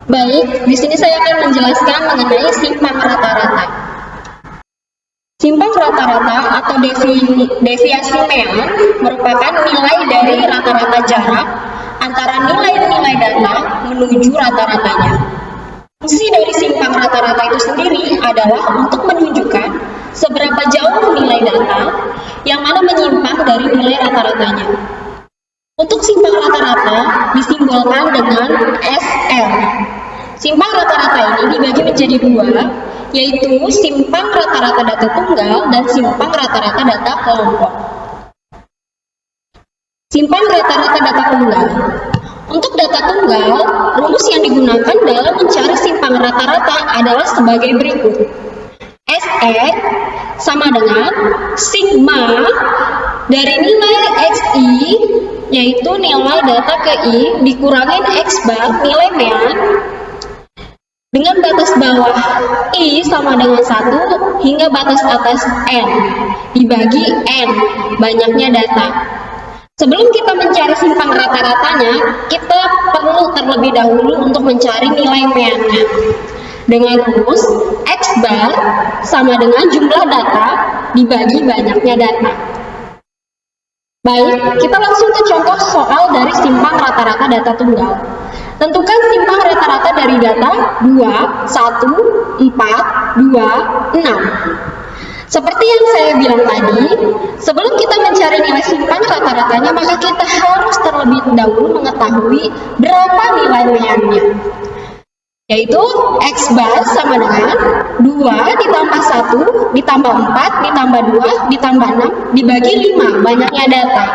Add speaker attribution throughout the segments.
Speaker 1: Baik, di sini saya akan menjelaskan mengenai simpang rata-rata. Simpang rata-rata atau deviasi mean merupakan nilai dari rata-rata jarak antara nilai-nilai data menuju rata-ratanya. Fungsi dari simpang rata-rata itu sendiri adalah untuk menunjukkan seberapa jauh nilai data yang mana menyimpang dari nilai rata-ratanya. Untuk simpang rata-rata disimbolkan dengan SR. Simpang rata-rata ini dibagi menjadi dua, yaitu simpang rata-rata data tunggal dan simpang rata-rata data kelompok. Simpang rata-rata data tunggal. Untuk data tunggal, rumus yang digunakan dalam mencari simpang rata-rata adalah sebagai berikut. SR sama dengan sigma dari nilai XI, yaitu nilai data ke I, dikurangin X bar, nilai mean, dengan batas bawah I sama dengan 1 hingga batas atas N, dibagi N, banyaknya data. Sebelum kita mencari simpang rata-ratanya, kita perlu terlebih dahulu untuk mencari nilai meannya. Dengan rumus X bar sama dengan jumlah data dibagi banyaknya data. Baik, kita langsung ke contoh soal dari simpang rata-rata data tunggal. Tentukan simpang rata-rata dari data 2, 1, 4, 2, 6. Seperti yang saya bilang tadi, sebelum kita mencari nilai simpang rata-ratanya, maka kita harus terlebih dahulu mengetahui berapa nilai meannya. Yaitu X bar sama dengan 2 ditambah 1 ditambah 4 ditambah 2 ditambah 6 dibagi 5, banyaknya data.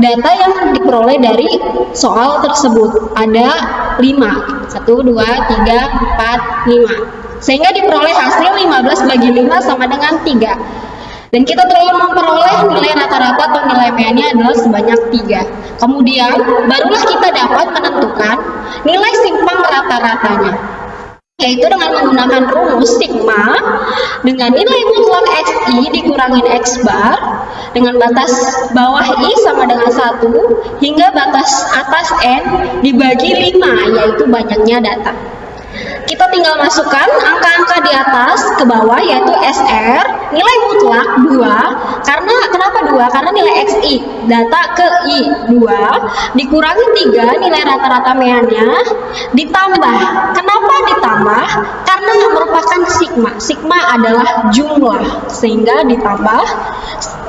Speaker 1: Data yang diperoleh dari soal tersebut ada 5, 1, 2, 3, 4, 5. Sehingga diperoleh hasil 15 bagi 5 sama dengan 3. Dan kita telah memperoleh nilai rata-rata atau nilai meannya adalah sebanyak 3. Kemudian, barulah kita dapat menentukan nilai simpang rata-ratanya, yaitu dengan menggunakan rumus sigma dengan nilai mutlak XI dikurangin X bar dengan batas bawah I sama dengan 1 hingga batas atas N dibagi 5, yaitu banyaknya data. Kita tinggal masukkan angka-angka di atas ke bawah, yaitu SR, nilai mutlak 2, kenapa 2? Karena nilai XI, data ke I 2, dikurangi 3, nilai rata-rata meannya, ditambah. Kenapa ditambah? Karena merupakan sigma. Sigma adalah jumlah, sehingga ditambah.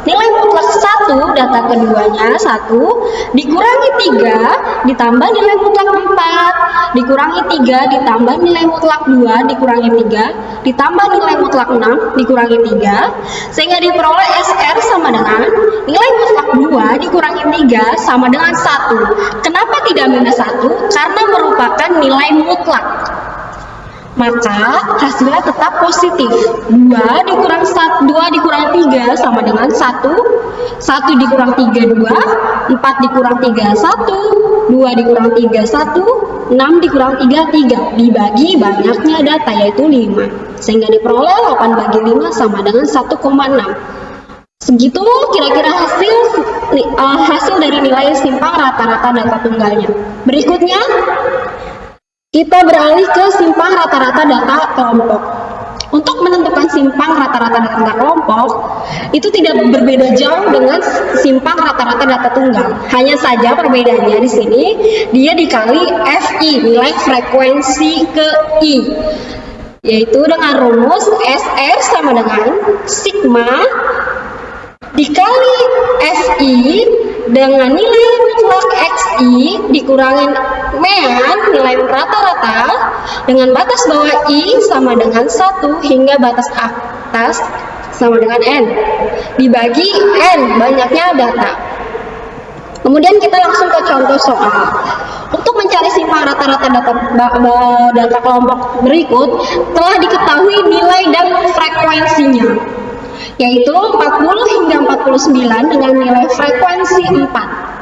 Speaker 1: Nilai mutlak 1, data keduanya 1, dikurangi 3, ditambah nilai mutlak 4, dikurangi 3, ditambah nilai mutlak 2, dikurangi 3, ditambah nilai mutlak 6, dikurangi 3, sehingga diperoleh SR sama dengan nilai mutlak 2, dikurangi 3, sama dengan 1. Kenapa tidak minus 1? Karena merupakan nilai mutlak. Maka hasilnya tetap positif. 2 dikurang 3 sama dengan 1. 1 dikurang 3, 2. 4 dikurang 3, 1. 2 dikurang 3, 1. 6 dikurang 3, 3. Dibagi banyaknya data, yaitu 5. Sehingga diperoleh 8 bagi 5 sama dengan 1,6. Segitu kira-kira hasil dari nilai simpang rata-rata data tunggalnya. Berikutnya, kita beralih ke simpang rata-rata data kelompok. Untuk menentukan simpang rata-rata data kelompok, itu tidak berbeda jauh dengan simpang rata-rata data tunggal. Hanya saja perbedaannya di sini, dia dikali FI, nilai frekuensi ke I. Yaitu dengan rumus SR sama dengan sigma dikali FI dengan nilai mutlak XI dikurangin mean, nilai rata-rata, dengan batas bawah I sama dengan 1 hingga batas atas sama dengan N, dibagi N, banyaknya data. Kemudian kita langsung ke contoh soal. Untuk mencari simpang rata-rata data kelompok berikut, telah diketahui nilai dan frekuensinya, yaitu 40 hingga 49 dengan nilai frekuensi 4.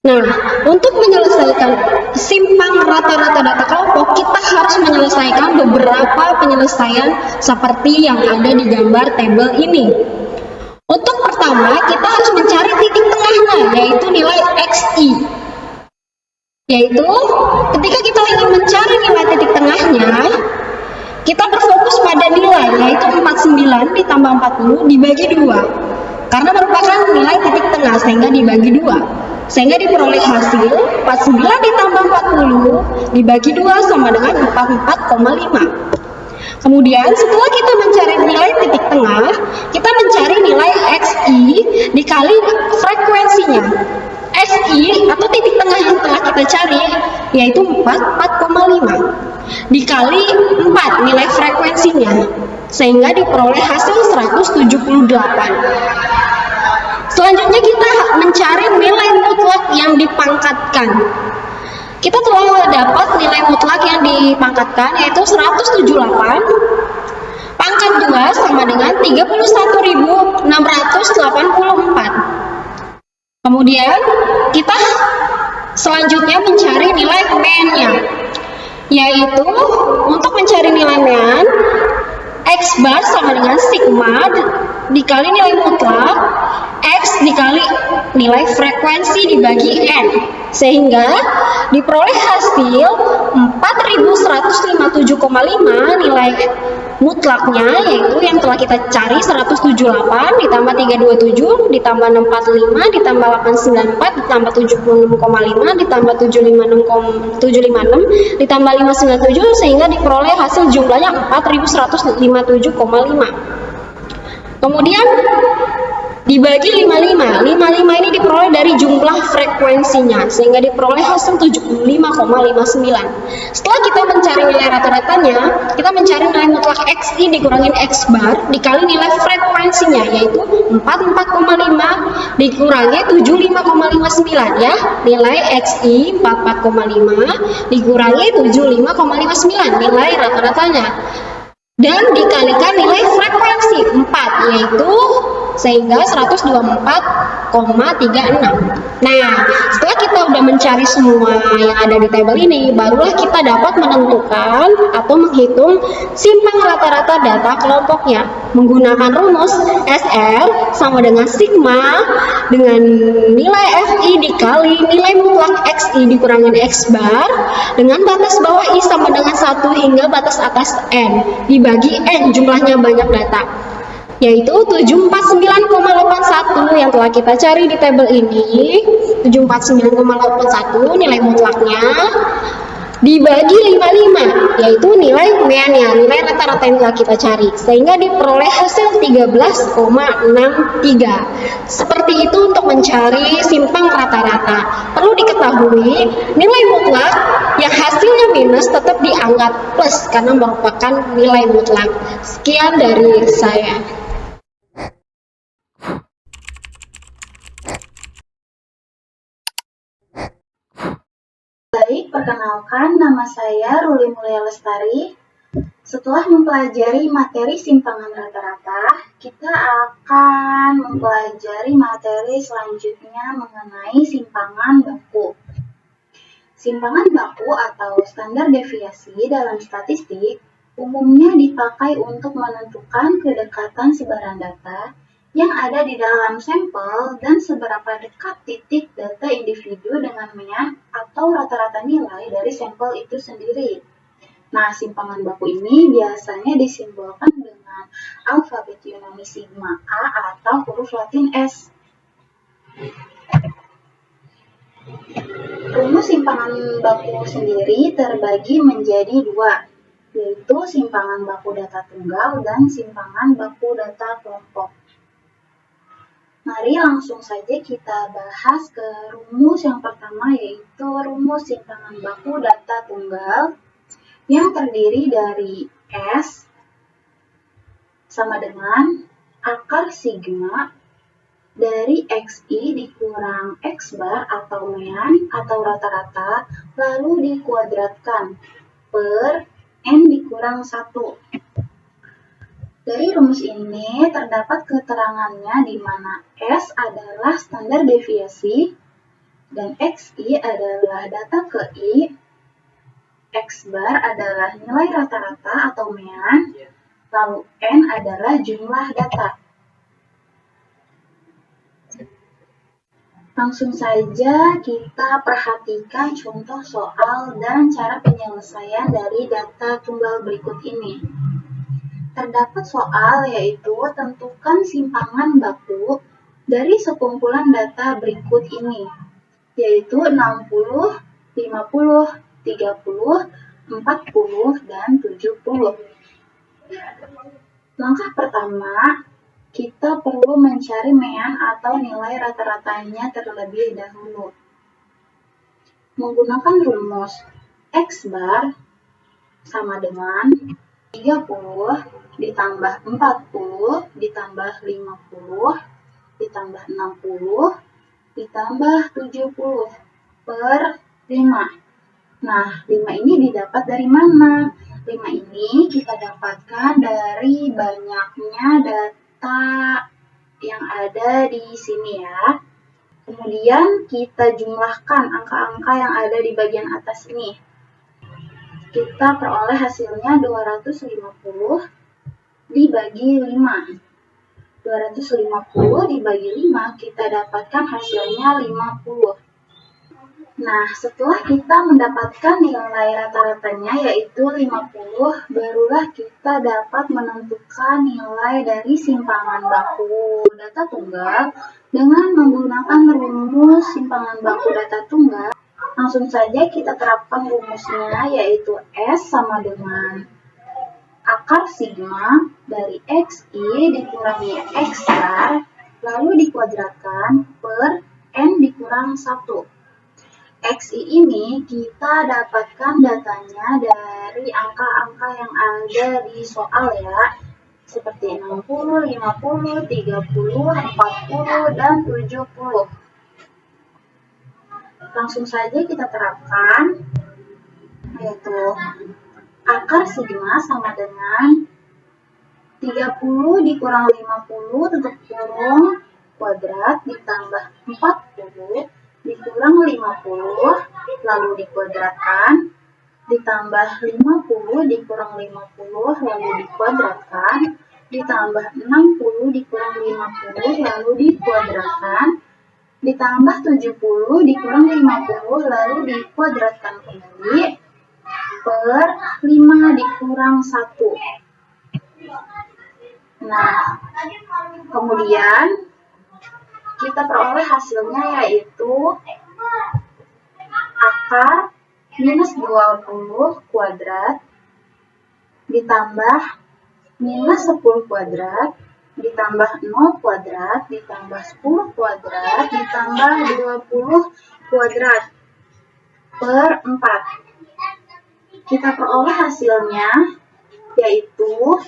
Speaker 1: Nah, untuk menyelesaikan simpang rata-rata data kelompok, kita harus menyelesaikan beberapa penyelesaian seperti yang ada di gambar tabel ini. Untuk pertama, kita harus mencari titik tengahnya, yaitu nilai XI. Yaitu ketika kita ingin mencari nilai titik tengahnya, kita berfokus pada nilai, yaitu 49 ditambah 40 dibagi 2. Karena merupakan nilai titik tengah, sehingga dibagi 2. Sehingga diperoleh hasil 49 ditambah 40 dibagi 2 sama dengan 44,5. Kemudian setelah kita mencari nilai titik tengah, kita mencari nilai XI dikali frekuensinya. XI atau titik tengah yang telah kita cari yaitu 4,5 dikali 4 nilai frekuensinya, sehingga diperoleh hasil 178. Selanjutnya kita mencari nilai mutlak yang dipangkatkan. Kita telah dapat nilai mutlak yang dipangkatkan yaitu 178 pangkat 2 sama dengan 31.684. Kemudian kita selanjutnya mencari nilai mean-nya, yaitu untuk mencari nilai mean, X bar sama dengan sigma dikali nilai mutlak X dikali nilai frekuensi dibagi N, sehingga diperoleh hasil 4157,5 nilai mutlaknya, yaitu yang telah kita cari 178 ditambah 327 ditambah 645 ditambah 894 ditambah 76,5 ditambah 756 ditambah 597, sehingga diperoleh hasil jumlahnya 4157,5. Kemudian dibagi 55. 55 ini diperoleh dari jumlah frekuensinya, sehingga diperoleh hasil 75,59. Setelah kita mencari nilai rata-ratanya, kita mencari nilai mutlak XI dikurangin X bar dikali nilai frekuensinya, yaitu 44,5 dikurangi 75,59 ya. Nilai XI 44,5 dikurangi 75,59 nilai rata-ratanya. Dan dikalikan nilai frekuensi 4, yaitu sehingga 124,36. Nah, setelah kita udah mencari semua yang ada di tabel ini, barulah kita dapat menentukan atau menghitung simpang rata-rata data kelompoknya menggunakan rumus SR sama dengan sigma dengan nilai FI dikali nilai mutlak XI dikurangin X bar dengan batas bawah I sama dengan 1 hingga batas atas N dibagi N, jumlahnya banyak data, yaitu 749,81 yang telah kita cari di tabel ini. 749,81 nilai mutlaknya dibagi 55, yaitu nilai mean-nya, nilai rata-rata yang telah kita cari, sehingga diperoleh hasil 13,63. Seperti itu untuk mencari simpang rata-rata. Perlu diketahui, nilai mutlak yang hasilnya minus tetap dianggap plus karena merupakan nilai mutlak. Sekian dari saya.
Speaker 2: Baik, perkenalkan, nama saya Ruli Mulia Lestari. Setelah mempelajari materi simpangan rata-rata, kita akan mempelajari materi selanjutnya mengenai simpangan baku. Simpangan baku atau standar deviasi dalam statistik umumnya dipakai untuk menentukan kedekatan sebaran data yang ada di dalam sampel dan seberapa dekat titik data individu dengan mean atau rata-rata nilai dari sampel itu sendiri. Nah, simpangan baku ini biasanya disimbolkan dengan alfabet Yunani sigma A atau huruf Latin S. Rumus simpangan baku sendiri terbagi menjadi dua, yaitu simpangan baku data tunggal dan simpangan baku data kelompok. Mari langsung saja kita bahas ke rumus yang pertama, yaitu rumus simpangan baku data tunggal yang terdiri dari S sama dengan akar sigma dari XI dikurang X bar atau mean atau rata-rata lalu dikuadratkan per N dikurang 1. Dari rumus ini terdapat keterangannya di mana S adalah standar deviasi dan XI adalah data ke I, X bar adalah nilai rata-rata atau mean, lalu N adalah jumlah data. Langsung saja kita perhatikan contoh soal dan cara penyelesaian dari data tunggal berikut ini. Terdapat soal yaitu tentukan simpangan baku dari sekumpulan data berikut ini, yaitu 60, 50, 30, 40, dan 70. Langkah pertama, kita perlu mencari mean atau nilai rata-ratanya terlebih dahulu. Menggunakan rumus X bar sama dengan 30 ditambah 40 ditambah 50 ditambah 60 ditambah 70 per 5. Nah, 5 ini didapat dari mana? 5 ini kita dapatkan dari banyaknya data yang ada di sini ya. Kemudian kita jumlahkan angka-angka yang ada di bagian atas ini. Kita peroleh hasilnya 250 dibagi 5. 250 dibagi 5 kita dapatkan hasilnya 50. Nah, setelah kita mendapatkan nilai rata-ratanya yaitu 50, barulah kita dapat menentukan nilai dari simpangan baku data tunggal dengan menggunakan rumus simpangan baku data tunggal. Langsung saja kita terapkan rumusnya yaitu S sama dengan akar sigma dari XI dikurangi X bar lalu dikuadratkan per N dikurang 1. XI ini kita dapatkan datanya dari angka-angka yang ada di soal ya, seperti 60, 50, 30, 40, dan 70. Langsung saja kita terapkan, yaitu akar sigma sama dengan 30 dikurang 50 tutup kurung kuadrat ditambah 40 dikurang 50 lalu dikuadratkan ditambah 50 dikurang 50 lalu dikuadratkan ditambah 60 dikurang 50 lalu dikuadratkan ditambah 70 dikurang 50 lalu dikuadratkan kembali per 5 dikurang 1. Nah, kemudian kita peroleh hasilnya yaitu akar minus 20 kuadrat ditambah minus 10 kuadrat ditambah 0 kuadrat ditambah 10 kuadrat ditambah 20 kuadrat per 4. Kita peroleh hasilnya yaitu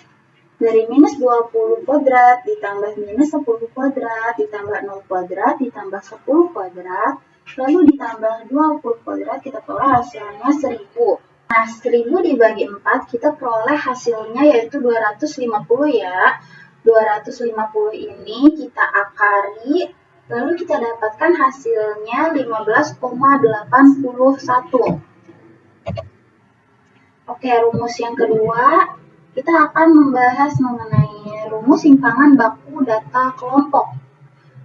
Speaker 2: dari minus 20 kuadrat ditambah minus 10 kuadrat ditambah 0 kuadrat ditambah 10 kuadrat lalu ditambah 20 kuadrat kita peroleh hasilnya 1000. Nah, 1000 dibagi 4 kita peroleh hasilnya yaitu 250 ya. 250 ini kita akari lalu kita dapatkan hasilnya 15,81. Oke, rumus yang kedua kita akan membahas mengenai rumus simpangan baku data kelompok.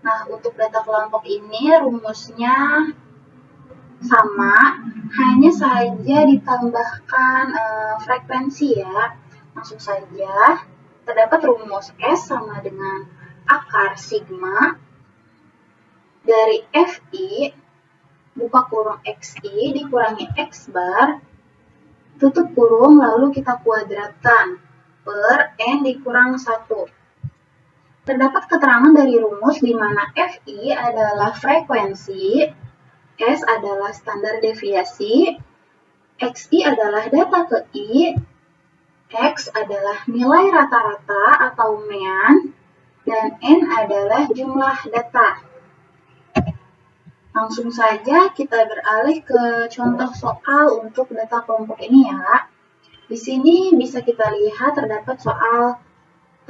Speaker 2: Nah, untuk data kelompok ini rumusnya sama, hanya saja ditambahkan frekuensi ya. Langsung saja, terdapat rumus S sama dengan akar sigma dari FI buka kurung XI dikurangi X bar tutup kurung lalu kita kuadratkan per N dikurang 1. Terdapat keterangan dari rumus di mana FI adalah frekuensi, S adalah standar deviasi, XI adalah data ke I, X adalah nilai rata-rata atau mean, dan N adalah jumlah data. Langsung saja kita beralih ke contoh soal untuk data kelompok ini ya. Di sini bisa kita lihat terdapat soal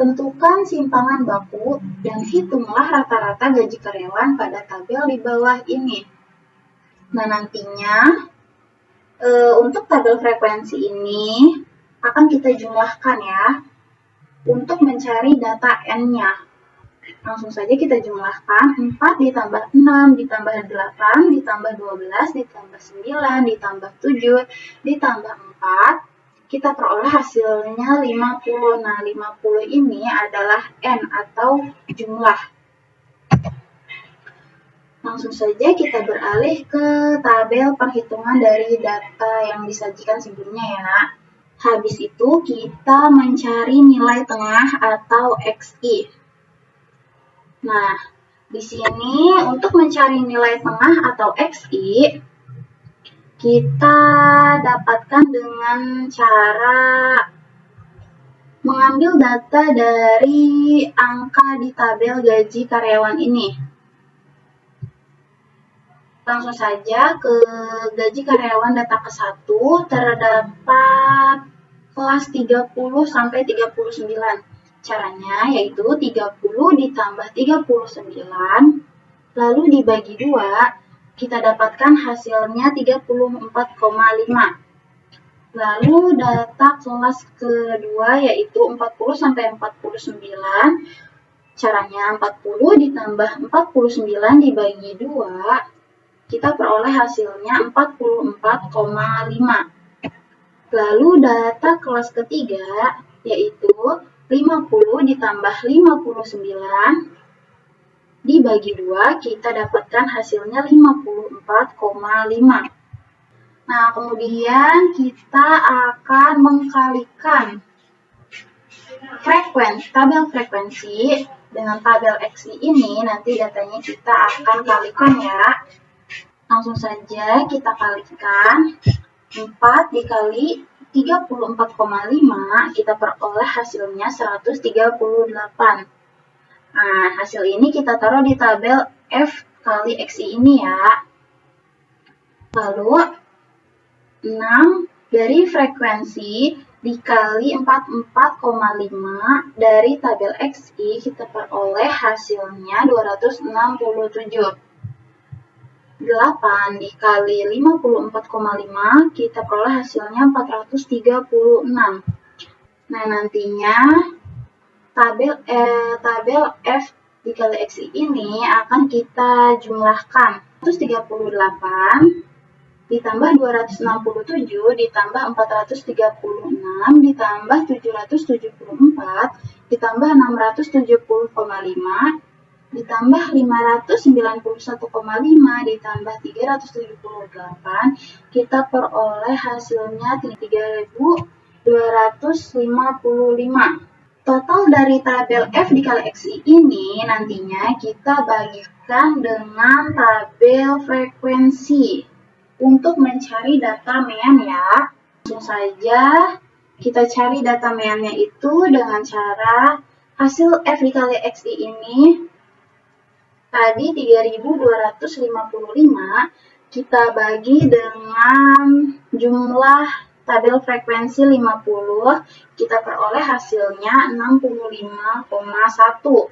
Speaker 2: tentukan simpangan baku dan hitunglah rata-rata gaji karyawan pada tabel di bawah ini. Nah, nantinya untuk tabel frekuensi ini akan kita jumlahkan ya untuk mencari data N-nya. Langsung saja kita jumlahkan 4 ditambah 6 ditambah 8 ditambah 12 ditambah 9 ditambah 7 ditambah 4. Kita peroleh hasilnya 50. Nah, 50 ini adalah N atau jumlah. Langsung saja kita beralih ke tabel perhitungan dari data yang disajikan sebelumnya ya. Habis itu kita mencari nilai tengah atau XI. Nah, di sini untuk mencari nilai tengah atau XI, kita dapatkan dengan cara mengambil data dari angka di tabel gaji karyawan ini. Langsung saja ke gaji karyawan data ke-1, terdapat kelas 30 sampai 39. Caranya yaitu 30 ditambah 39, lalu dibagi 2, kita dapatkan hasilnya 34,5. Lalu data kelas kedua yaitu 40 sampai 49. Caranya 40 ditambah 49 dibagi 2, kita peroleh hasilnya 44,5. Lalu data kelas ketiga yaitu 50 ditambah 59 dibagi 2, kita dapatkan hasilnya 54,5. Nah, kemudian kita akan mengkalikan tabel frekuensi dengan tabel XI ini. Nanti datanya kita akan kalikan ya. Langsung saja kita kalikan 4 dikali 34,5, kita peroleh hasilnya 138. Nah, hasil ini kita taruh di tabel F kali XI ini ya. Lalu 6 dari frekuensi dikali 44,5 dari tabel XI, kita peroleh hasilnya 267. 8 dikali 54,5, kita peroleh hasilnya 436. Nah, nantinya tabel F dikali XI ini akan kita jumlahkan. 138 ditambah 267 ditambah 436 ditambah 774 ditambah 670,5 ditambah 591,5 ditambah 378, kita peroleh hasilnya 3255. Total dari tabel F dikali XI ini nantinya kita bagikan dengan tabel frekuensi untuk mencari data mean ya. Langsung saja kita cari data meannya itu dengan cara hasil F dikali XI ini tadi 3255, kita bagi dengan jumlah tabel frekuensi 50, kita peroleh hasilnya 65,1.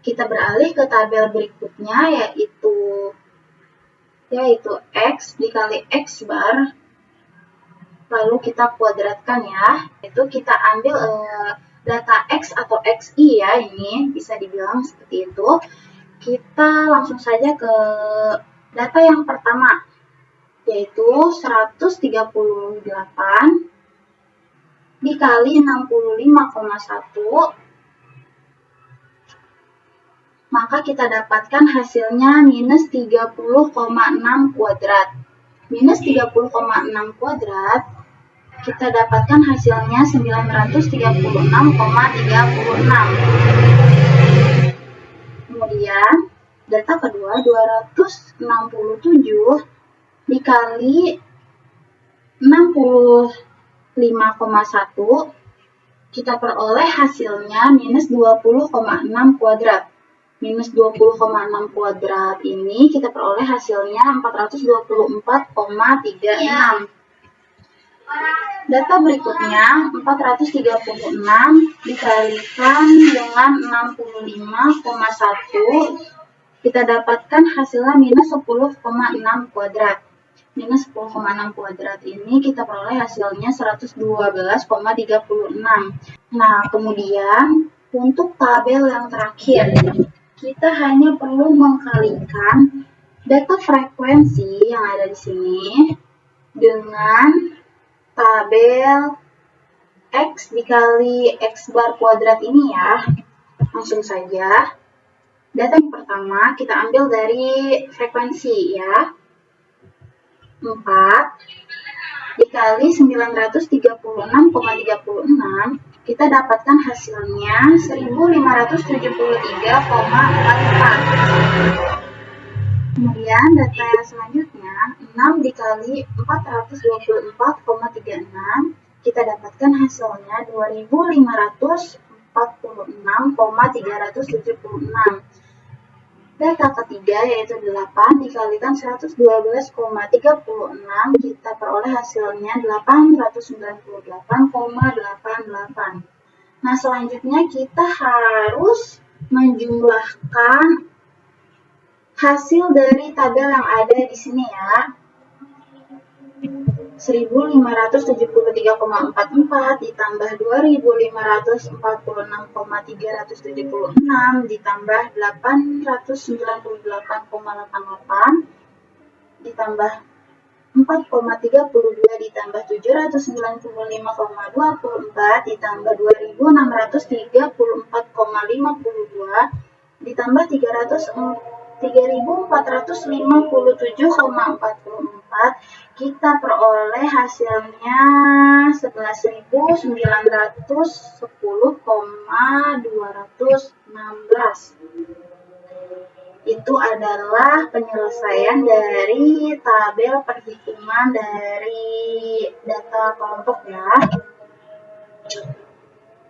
Speaker 2: Kita beralih ke tabel berikutnya yaitu X dikali X bar, lalu kita kuadratkan ya. Itu kita ambil data X atau XI ya, ini bisa dibilang seperti itu. Kita langsung saja ke data yang pertama, yaitu 138 dikali 65,1, maka kita dapatkan hasilnya minus 30,6 kuadrat. Minus 30,6 kuadrat, kita dapatkan hasilnya 936,36. Kemudian, data kedua 267 dikali 65,1, kita peroleh hasilnya minus 20,6 kuadrat. Minus 20,6 kuadrat ini kita peroleh hasilnya 424,36. Data berikutnya 436 dikalikan dengan 65,1, kita dapatkan hasilnya minus 10,6 kuadrat. minus 10,6 kuadrat ini kita peroleh hasilnya 112,36. Nah, kemudian untuk tabel yang terakhir, kita hanya perlu mengkalikan data frekuensi yang ada di sini dengan tabel X dikali X bar kuadrat ini ya. Langsung saja. Data yang pertama kita ambil dari frekuensi ya. 4 dikali 936,36 kita dapatkan hasilnya 1573,44. Kemudian data yang selanjutnya 6 dikali 424,36 kita dapatkan hasilnya 2546,376. Data ketiga yaitu 8 dikalikan 112,36 kita peroleh hasilnya 898,88. Nah, selanjutnya kita harus menjumlahkan hasil dari tabel yang ada di sini ya. 1573,44 ditambah 2546,376 ditambah 898,88 ditambah 4,32 ditambah 795,24 ditambah 2634,52 ditambah 3457,44 kita peroleh hasilnya 11.910,216. Itu adalah penyelesaian dari tabel perhitungan dari data kelompok ya.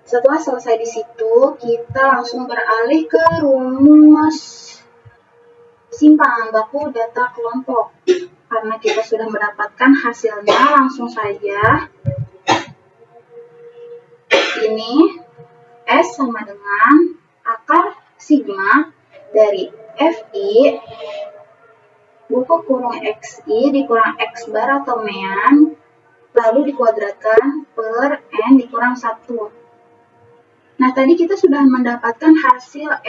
Speaker 2: Setelah selesai di situ, kita langsung beralih ke rumus simpangan baku data kelompok. Karena kita sudah mendapatkan hasilnya, langsung saja. Ini S sama dengan akar sigma dari FI buku kurung XI dikurang X bar atau mean, lalu dikuadratkan per N dikurang 1. Nah, tadi kita sudah mendapatkan hasil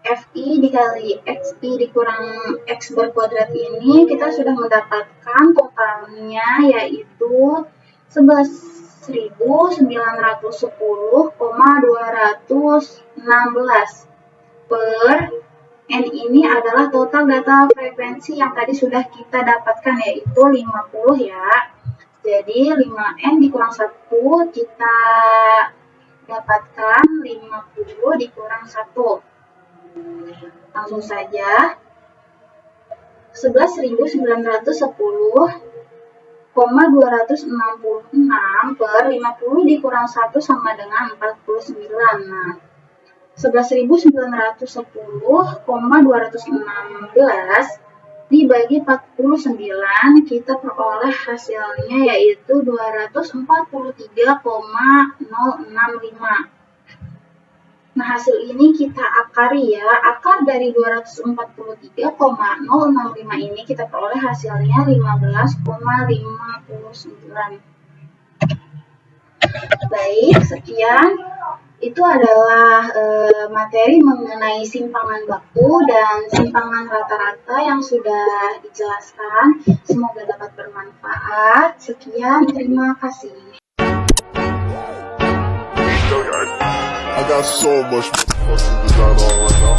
Speaker 2: FI dikali XI dikurang X bar kuadrat ini, kita sudah mendapatkan totalnya yaitu 11.910,216 per N ini adalah total data frekuensi yang tadi sudah kita dapatkan yaitu 50 ya. Jadi 5N dikurang 1 kita dapatkan 50 dikurang 1. Langsung saja 11.910,266 per 50 dikurang 1 sama dengan 49. Nah, 11.910,216 dibagi 49 kita peroleh hasilnya yaitu 243,065. Nah, hasil ini kita akari ya. Akar dari 243,065 ini kita peroleh hasilnya 15,59. Baik, sekian. Itu adalah materi mengenai simpangan baku dan simpangan rata-rata yang sudah dijelaskan. Semoga dapat bermanfaat. Sekian, terima kasih.
Speaker 3: I got so much fucking design on right now.